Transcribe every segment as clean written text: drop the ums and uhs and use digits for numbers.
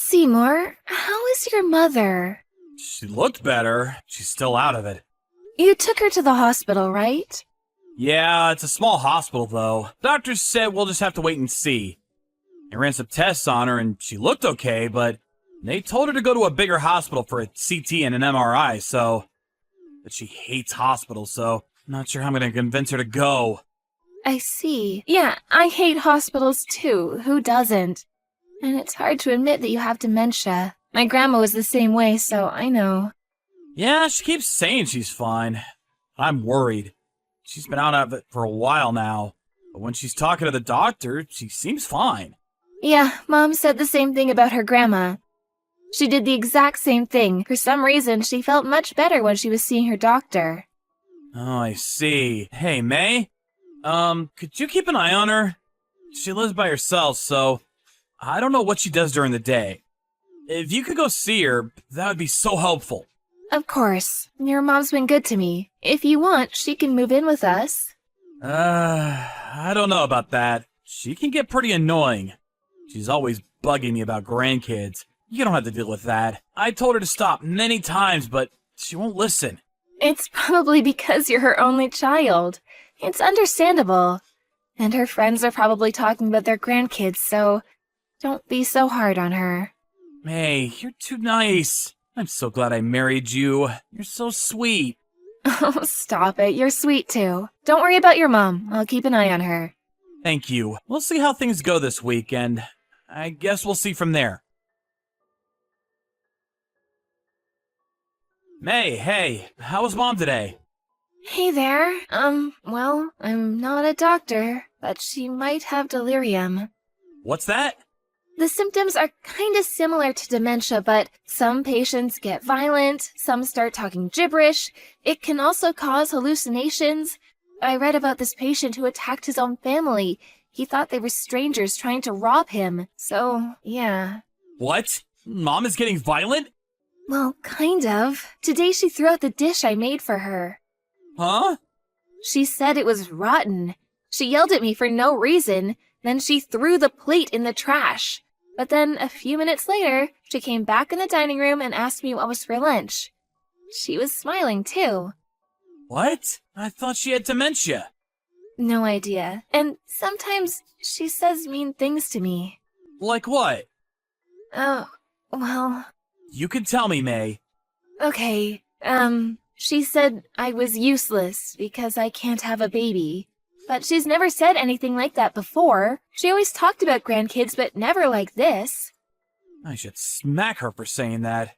Seymour, how is your mother? She looked better. She's still out of it. You took her to the hospital, right? Yeah, it's a small hospital, though. Doctors said we'll just have to wait and see. I ran some tests on her, and she looked okay, but they told her to go to a bigger hospital for a CT and an MRI, so... But she hates hospitals, so I'm not sure how I'm gonna convince her to go. I see. Yeah, I hate hospitals too. Who doesn't? And it's hard to admit that you have dementia. My grandma was the same way, so I know. Yeah, she keeps saying she's fine. I'm worried. She's been out of it for a while now, but when she's talking to the doctor, she seems fine. Yeah, Mom said the same thing about her grandma. She did the exact same thing. For some reason, she felt much better when she was seeing her doctor. Oh, I see. Hey, May? Could you keep an eye on her? She lives by herself, so I don't know what she does during the day. If you could go see her, that would be so helpful. Of course. Your mom's been good to me. If you want, she can move in with us. I don't know about that. She can get pretty annoying. She's always bugging me about grandkids. You don't have to deal with that. I told her to stop many times, but she won't listen. It's probably because you're her only child. It's understandable. And her friends are probably talking about their grandkids, so don't be so hard on her. May, you're too nice. I'm so glad I married you. You're so sweet. Oh, stop it. You're sweet too. Don't worry about your mom. I'll keep an eye on her. Thank you. We'll see how things go this week, and I guess we'll see from there. May, hey, how was Mom today? Hey there. Well, I'm not a doctor, but she might have delirium. What's that? The symptoms are kinda similar to dementia, but some patients get violent, some start talking gibberish. It can also cause hallucinations. I read about this patient who attacked his own family. He thought they were strangers trying to rob him. So, yeah. What? Mom is getting violent? Well, kind of. Today she threw out the dish I made for her. Huh? She said it was rotten. She yelled at me for no reason, then she threw the plate in the trash. But then, a few minutes later, she came back in the dining room and asked me what was for lunch. She was smiling, too. What? I thought she had dementia. No idea. And sometimes she says mean things to me. Like what? Oh, well... You can tell me, May. Okay, she said I was useless because I can't have a baby. But she's never said anything like that before. She always talked about grandkids, but never like this. I should smack her for saying that.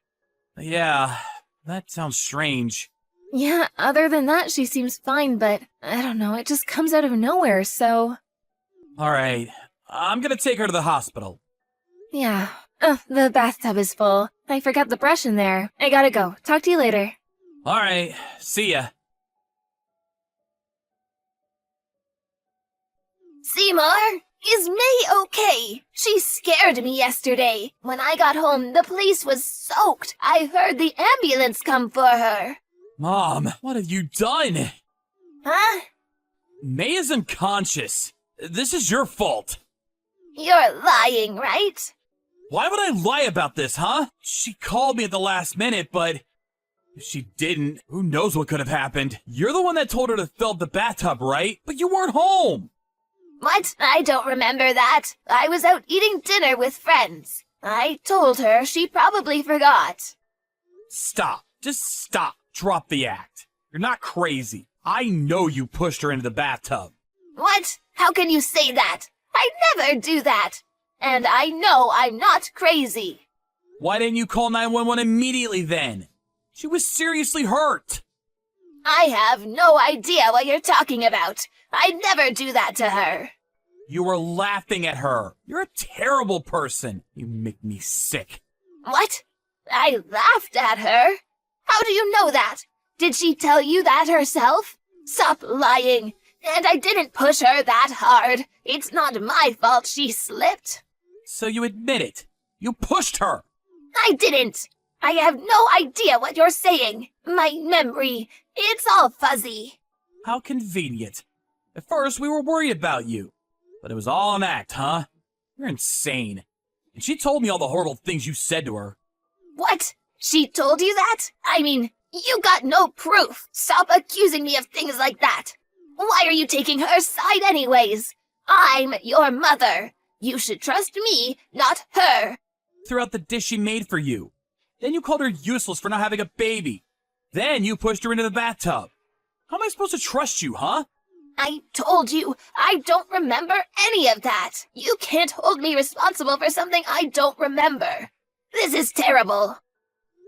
Yeah, that sounds strange. Yeah, other than that, she seems fine, but I don't know, it just comes out of nowhere, so... Alright, I'm gonna take her to the hospital. Yeah. The bathtub is full. I forgot the brush in there. I gotta go. Talk to you later. Alright, see ya. Seymour, is May okay? She scared me yesterday. When I got home, the place was soaked. I heard the ambulance come for her. Mom, what have you done? Huh? May is unconscious. This is your fault. You're lying, right? Why would I lie about this, huh? She called me at the last minute, but if she didn't, who knows what could have happened. You're the one that told her to fill up the bathtub, right? But you weren't home. What? I don't remember that. I was out eating dinner with friends. I told her, she probably forgot. Stop. Just stop. Drop the act. You're not crazy. I know you pushed her into the bathtub. What? How can you say that? I never do that. And I know I'm not crazy. Why didn't you call 911 immediately then? She was seriously hurt. I have no idea what you're talking about. I'd never do that to her. You were laughing at her. You're a terrible person. You make me sick. What? I laughed at her? How do you know that? Did she tell you that herself? Stop lying. And I didn't push her that hard. It's not my fault she slipped. So you admit it. You pushed her. I didn't. I have no idea what you're saying. My memory, it's all fuzzy. How convenient. At first, we were worried about you. But it was all an act, huh? You're insane. and she told me all the horrible things you said to her. What? She told you that? I mean, you got no proof. Stop accusing me of things like that. Why are you taking her side anyways? I'm your mother. You should trust me, not her. Threw out the dish she made for you. Then you called her useless for not having a baby. Then you pushed her into the bathtub. How am I supposed to trust you, huh? I told you, I don't remember any of that. You can't hold me responsible for something I don't remember. This is terrible.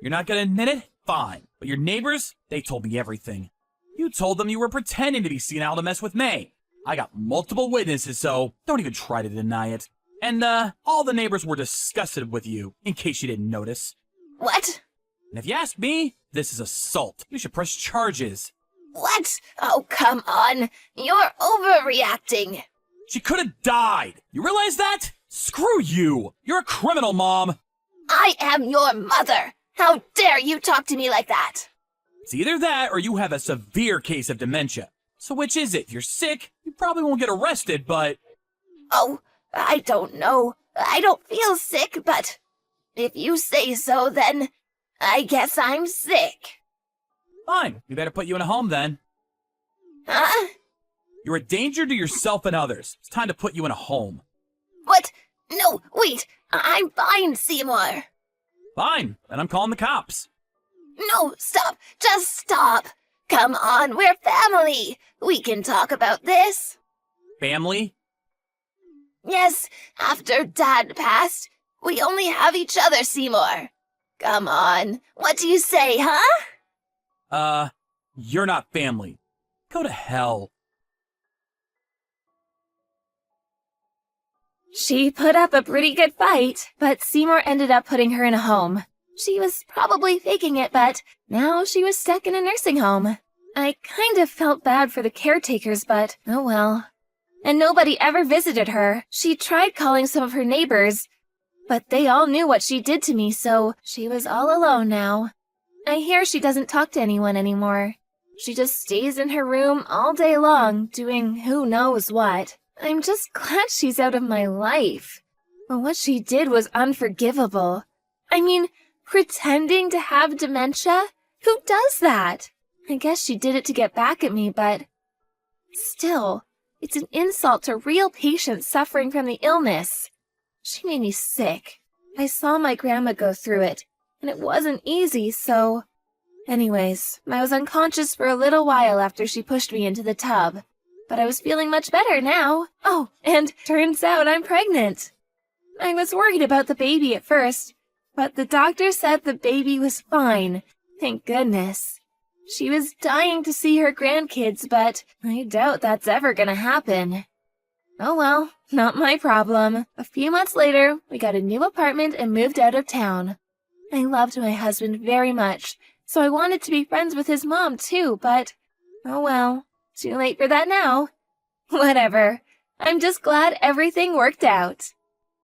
You're not gonna admit it? Fine. But your neighbors, they told me everything. You told them you were pretending to be senile to mess with May. I got multiple witnesses, so don't even try to deny it. And, all the neighbors were disgusted with you, in case you didn't notice. What? And if you ask me, this is assault. You should press charges. What? Oh, come on. You're overreacting. She could have died. You realize that? Screw you. You're a criminal, Mom. I am your mother. How dare you talk to me like that? It's either that or you have a severe case of dementia. So which is it? If you're sick, you probably won't get arrested, but... Oh, I don't know. I don't feel sick, but if you say so, then I guess I'm sick. Fine. We better put you in a home then. Huh? You're a danger to yourself and others. It's time to put you in a home. What? No, wait. I'm fine, Seymour. Fine. Then I'm calling the cops. No, stop. Just stop. Come on, we're family. We can talk about this. Family? Yes, after Dad passed, we only have each other, Seymour. Come on. What do you say, huh? You're not family. Go to hell. She put up a pretty good fight, but Seymour ended up putting her in a home. She was probably faking it, but now she was stuck in a nursing home. I kind of felt bad for the caretakers, but oh well. And nobody ever visited her. She tried calling some of her neighbors, but they all knew what she did to me, so she was all alone now. I hear she doesn't talk to anyone anymore. She just stays in her room all day long, doing who knows what. I'm just glad she's out of my life. But what she did was unforgivable. I mean, pretending to have dementia? Who does that? I guess she did it to get back at me, but still, it's an insult to real patients suffering from the illness. She made me sick. I saw my grandma go through it, and it wasn't easy, so... Anyways, I was unconscious for a little while after she pushed me into the tub. But I was feeling much better now. Oh, and turns out I'm pregnant. I was worried about the baby at first, but the doctor said the baby was fine. Thank goodness. She was dying to see her grandkids, but I doubt that's ever gonna happen. Oh well, not my problem. A few months later, we got a new apartment and moved out of town. I loved my husband very much, so I wanted to be friends with his mom too, but oh well, too late for that now. Whatever. I'm just glad everything worked out.